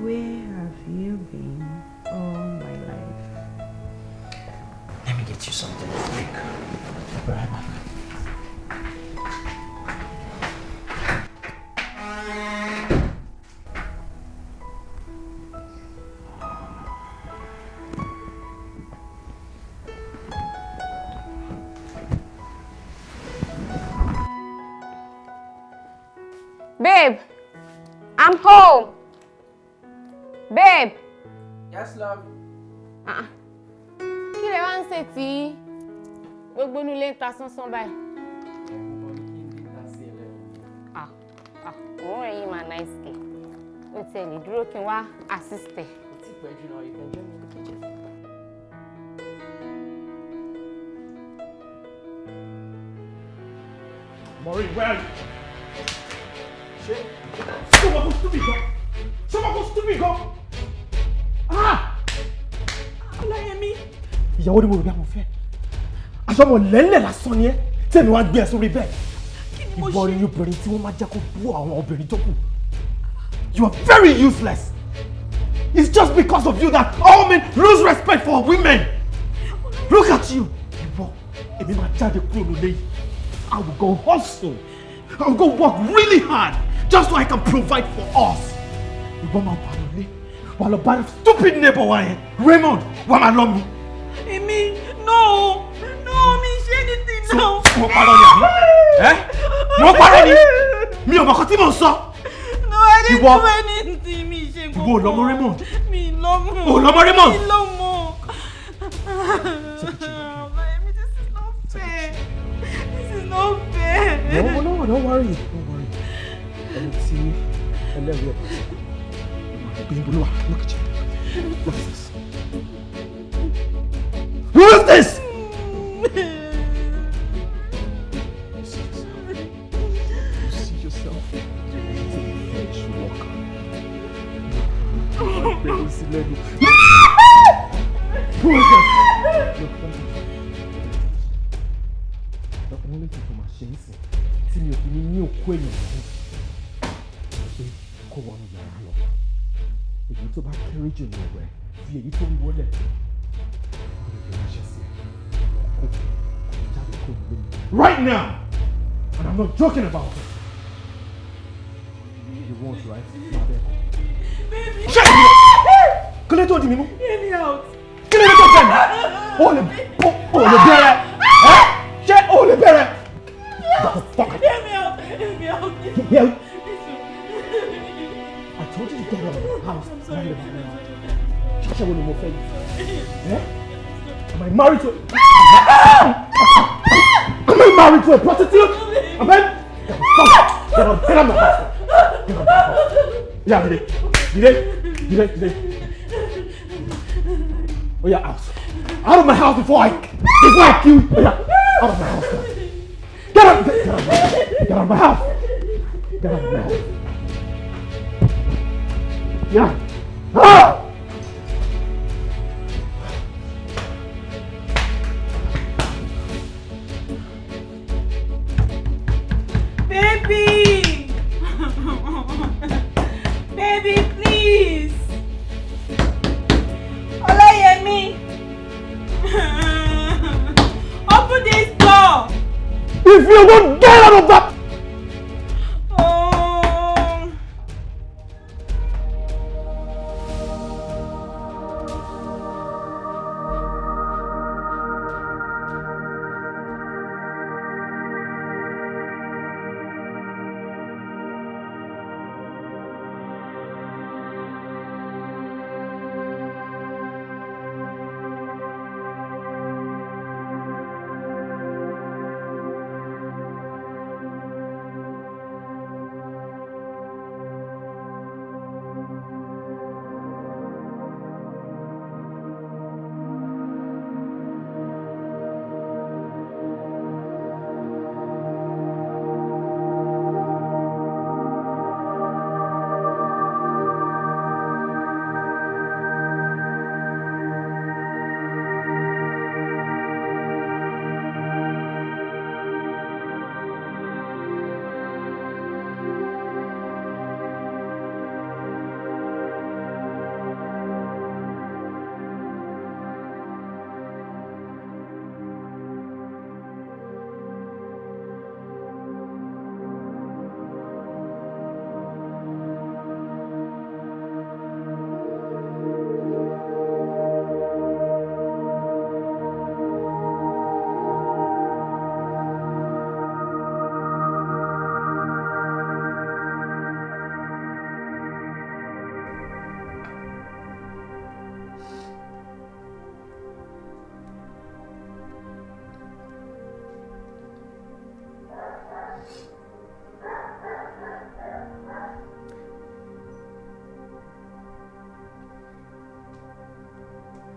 Where have you been all my life? Let me get you something to drink. Right back. Babe, I'm home. Babe. Yes, love. Kí lẹ wá ń ṣe tí gbogbo inú ilé ń ta sánsán báyìí? Òun rẹ̀ yìí máa nice kẹ̀. Ó tiẹ̀ lè dúró kí n wá assist ẹ̀. It's a pleasure now. You can join me in the kitchen. Maureen, where are you? Shit. Someone go stupid, go. Someone go stupid, go. Ah! Ọláyẹmí. Ìyàwó ni mo rò bí àwọn fẹ́. Aṣọ ọmọ lẹ́lẹ̀ lásán ni ẹ́. Tẹ́mi wá gbé ẹ sórí bẹ́ẹ̀. Ìwọ ni obìnrin tí wọ́n máa jẹ́ kó bú àwọn obìnrin tó kù. You are very useless. It's just because of you that all men lose respect for women. Look at you. Ìwọ, èmi máa jáde kúrò lólè yìí. I will go hustle. I will go work really hard just so I can provide for us. Ìwọ máa wà lólè. Wà lọ bá stupid neighbor wa yẹn. Raymond, wà máa lọ mi. Èmi, no, mi ṣe anything now. Mo parọ́ ni àbí? Mo parọ́ ni? Mi ò mọ̀ kọ́ tí mo sọ. No, I didn't do anything. Mi ṣe nǹkan. Ìwọ ò lọ́mọ Raymond. Mi lọ́mọ. Ò lọ́mọ Raymond. Mi lọ́mọ. Ọláyẹmí, this is not fair. This is not fair. No, don't worry. Don't worry. Ẹni tí ẹlẹ́rìí ẹ̀ Bimbo, look at you. Look at this. Who is this? You see yourself? It's a village walker. Who is this? Look, I'm only thinking my shame. See me, you need new queen. Kó wọnú yàrá lọ. Èyí tó bá kéré jù ní ọ̀rẹ́ fi èyí tó ń wọlé. Ó lè fi ránṣẹ́ sí ẹ. Kó jáde kó lè mi. Right now! And I'm not joking about it. You won't, right? Baby! Shut up! Kí ló tó di mímú? Hear me out. Kí ló tó tẹ̀ mí? O lè bẹ̀rẹ̀. Ṣé o lè bẹ̀rẹ̀? Hear me out. Hear me out. Yeah. I told you to get out of the house. I'm sorry. Chacha will move in. Am I married to Am I married to a prostitute? Am I? Get out of my house. Get out of my house. Yeah, Did they? Oh yeah, out of my house before I kill you. Oh yeah, out of my house. Get out of my house. Get out of my house. Yeah. Ah! Baby! Baby, please! Olayemi! Open this door! If you don't get out of that!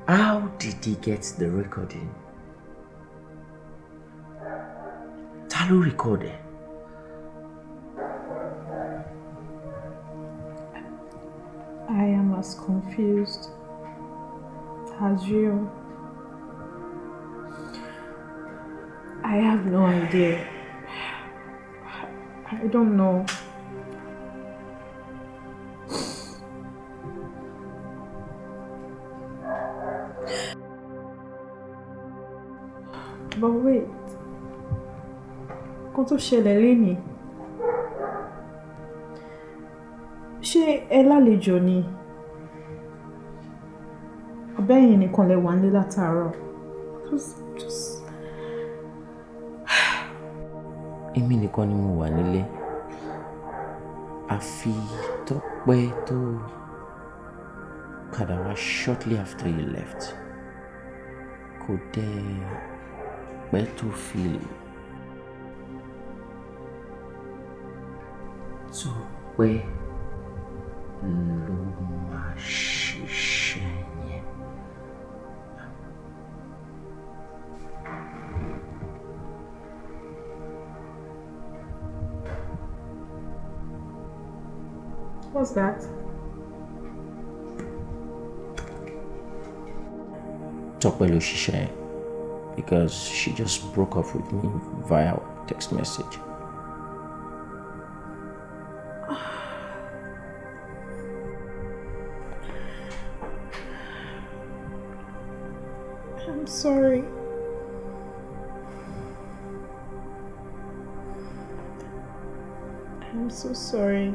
How did he get the recording? Ta ló record ẹ̀? I am as confused as you. I have no idea. I don't know. But wait. Kó tó ṣẹlẹ̀ lénìí. Ṣé ẹ lálejò ni? Àbẹ́yìn nìkan lẹ wà nílé látàárọ̀. Just Èmi nìkan ni mo wà nílé. Àfi Tọ́pẹ́ tó padà wá shortly after you left. Kò dẹ̀ pẹ́ tó fi Tọ́pẹ́ ló máa ṣiṣẹ́ yẹn. What's that? Tọ́pẹ́ ló ṣiṣẹ́ yẹn because she just broke up with me via text message. I'm sorry. I'm so sorry.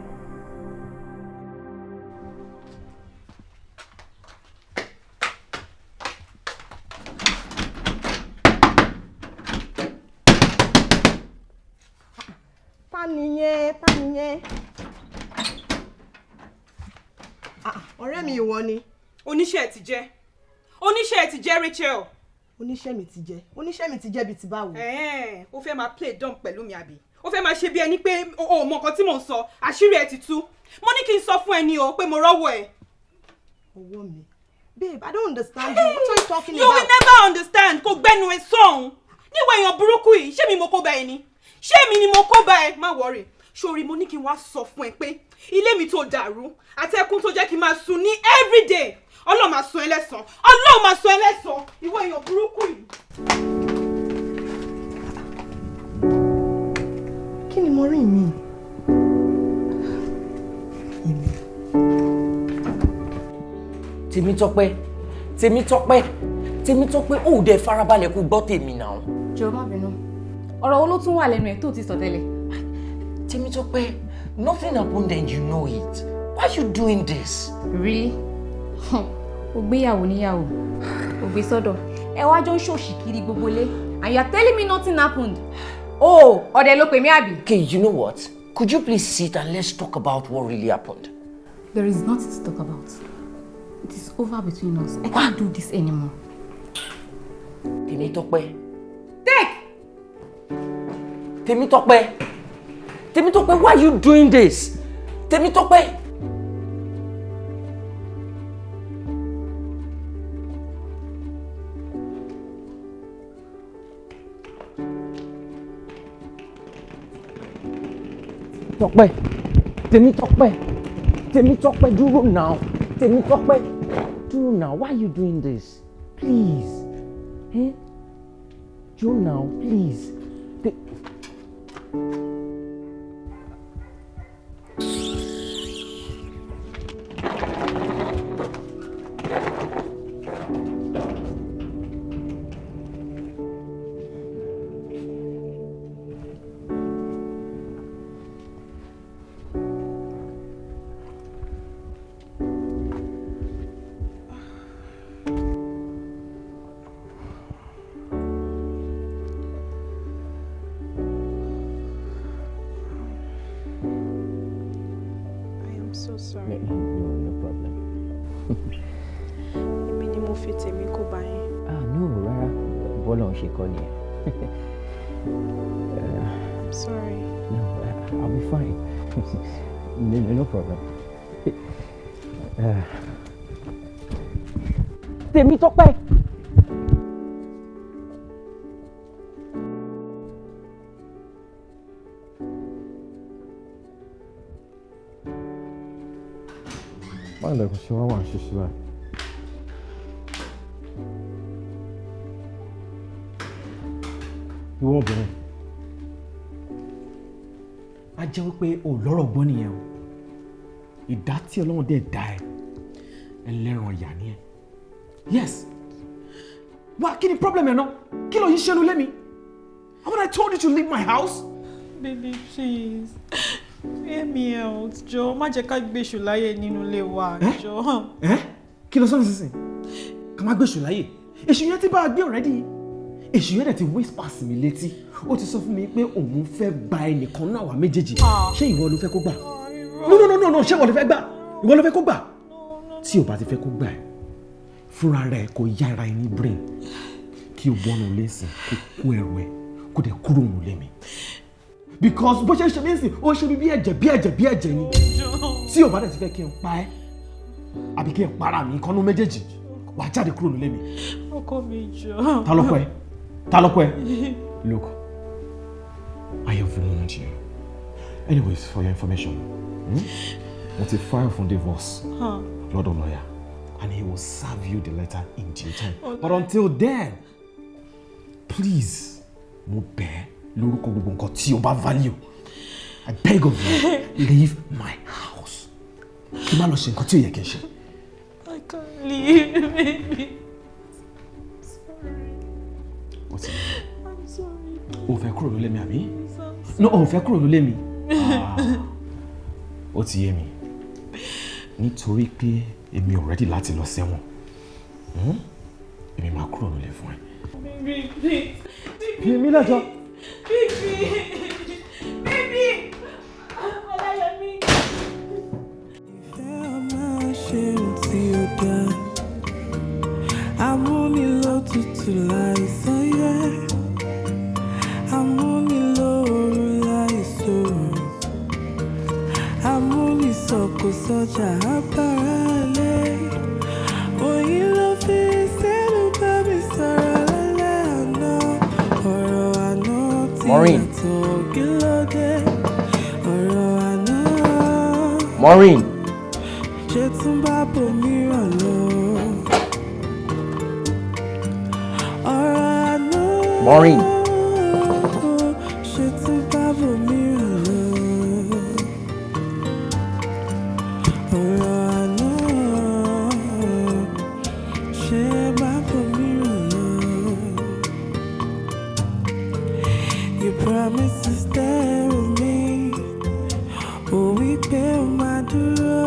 Paniye. Ọ̀rẹ́ mi ìwọ ni. Oníṣẹ́ ti jẹ́. Oníṣẹ́ ti jẹ́ Rachel. Oníṣẹ́ mi ti jẹ́ bí ti báwo. Ó fẹ́ máa play dumb pẹ̀lú mi àbí? Ó fẹ́ máa ṣe bí ẹni pé o mọ nǹkan tí mò ń sọ, àṣírí ẹ ti tú. Mo ní kí n sọ fún ẹ ní o pé mo rọ́wọ́ ẹ. Ọwọ́ mi. Babe, I don't understand you. What are you talking You about? will never understand. Kò gbẹ́nu ẹ sọ̀hún. Níwọ̀ èèyàn burúkú yìí, ṣé mi mo kó bá ẹ ni? Ṣé mi ni mo kó bá ẹ? Má worry. Ṣorí mo ní kí n wá sọ fún ẹ pé ilé mi tó dàrú àti ẹkún tó jẹ́ kí n máa sùn ní everyday. Ọlọ́run máa sọ ẹ́ lẹ́san. Ọlọ́run máa sọ ẹ́ lẹ́san. Ìwọ èèyàn burúkú yìí. Kí ni mo rí mi? Tèmítọ́pẹ́, ó dẹ̀ farabalẹ̀ kó gbọ́ tèmi náà. Jọ̀ọ́ má bínú. Ọ̀rọ̀ wo ló tún wà lẹ́nu ẹ̀ tó ti sọ tẹ́lẹ̀? Tèmítọ́pẹ́, nothing happened and you know it. Why are you doing this? Really? O gbéyàwó níyàwó. O gbé sọ́dọ̀. Ẹ wá jọ ń ṣòṣì kiri gbogbo ilé. And you are telling me nothing happened. Oh, ọ̀dẹ̀ ló pè mí àbí? Okay, you know what? Could you please sit and let's talk about what really happened? There is nothing to talk about. It is over between us. I can't do this anymore. Tèmítọ́pẹ́. Take! Tèmítọ́pẹ́, why are you doing this? Tèmítọ́pẹ́. Tèmítọ́pẹ́, dúró now. Tèmítọ́pẹ́, dúró now. Why are you doing this? Please. Dúró now, please. So sorry. No problem. Èmi ni mo fi tèmi kó bá yín. No, rárá. Bọ́lá ń ṣe kọ́ ni. I'm sorry. No, I'll be fine. No problem. Tèmi Tọ́pẹ́. Báwo lẹ kò ṣe wá wà ń ṣiṣẹ́ báyìí? Ìwọ obìnrin. A jẹ́ wípé o lọ́rọ̀ gbọ́ nìyẹn o. Ìdá tí Ọlọ́run dẹ̀ dá ẹ, ẹlẹ́ran ìyà ni ẹ. Yes. Wá kí ni problem ẹ̀ náà? Kí ló yín ṣẹ́nu lé mi? Haven't I told you to leave my house? Baby, please. Hear me out, Joe. Má jẹ́ ká gbéṣù láyé nínú ilé wa, Joe. Kí ló sọ nísinsìnyí? Ká má gbéṣù láyé. Èṣù yẹn ti bá a gbé already. Èṣù yẹn dẹ̀ ti whisper sí mi létí. Ó ti sọ fún mi pé òun fẹ́ gba ẹnìkan náà wá méjèèjì. Ṣé ìwọ ló fẹ́ kó gbà? No, ṣé ìwọ ló fẹ́ gbà? Ìwọ ló fẹ́ kó gbà? Tí o bá ti fẹ́ kó gbà ẹ̀, fúnra rẹ̀ kó yára ẹ ní brain. Kí o bọ́nu lẹ́sìn kó kó ẹrù ẹ kó dẹ̀ kúrò nù lé mi. Because bó ṣe ń ṣe mí sìn, ó ṣe mi bí ẹ̀jẹ̀ ni. Tí o bá dẹ̀ ti fẹ́ kí n pa ẹ́, àbí kí n para mi ìkànnú méjèèjì, wàá jáde kúrò nù lé mi. Ọkọ mi jọ. Ta ló kọ́ ẹ? Look, I have warned you. Anyways, for your information, mo ti file for divorce. Lọ́dọ̀ lawyer, and he will serve you the letter in due time. But until then, please, mo bẹ̀ ẹ́ lórúkọ gbogbo nǹkan tí o bá value. I beg of you, leave my house. Kí má lọ ṣe nǹkan tí ò yẹ kí n ṣe. I can't leave, baby. What's it? I'm sorry. O fẹ́ kúrò lólé mi àbí? No, o fẹ́ kúrò lólé mi. Ó ti yé mi. Nítorí pé èmi ò ready láti lọ sẹ́wọ̀n. Èmi máa kúrò lólé fún ẹ. Baby, please. Bí mi lẹ́jọ́. Baby. Ọláyẹmí. Ìfẹ́ máa ṣe ohun tí ó dáa. Amúnilótùtù láìsọyẹ́. Amúnilóoru láìsòrò. Amúnisọ̀kò sọ́jà àbárálé. Oyin ló fi sẹ́nu bá mi sọ̀rọ̀ lálẹ́ àná. Ọ̀rọ̀ àná tí yàtọ̀ kí ló dé? Ọ̀rọ̀ àná. Maureen. Ṣé tún bá bòmíràn lọ? Ọ̀rọ̀ àná. Maureen. Ṣé tún bá bòmíràn lọ? Ọ̀rọ̀ àná. Ṣé bá bòmíràn lọ? You promise to stay with me. Ó wí pé ó máa dúró.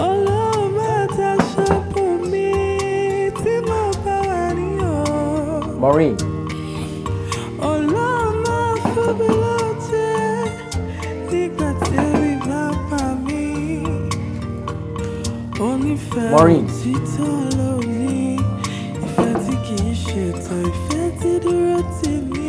Ọlọ́run máa daṣọ bò mí tí mo bá wà níhò. Maureen. Ọlọ́run máa fún mi lóúnjẹ nígbà tí ebi bá pa mí. Onífẹ̀ẹ́ Maureen. òtítọ́ ló ní ìfẹ́ tí kì í ṣètò ìfẹ́ tí dúró tì mí.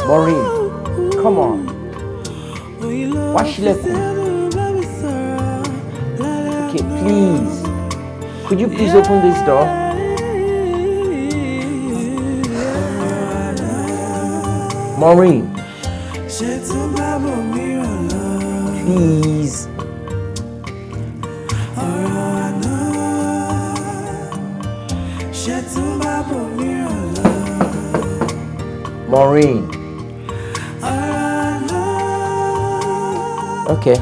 Maureen, come on. Washilekun. Okay, please. Could you please open this door? Maureen. Please. Maureen. Okay.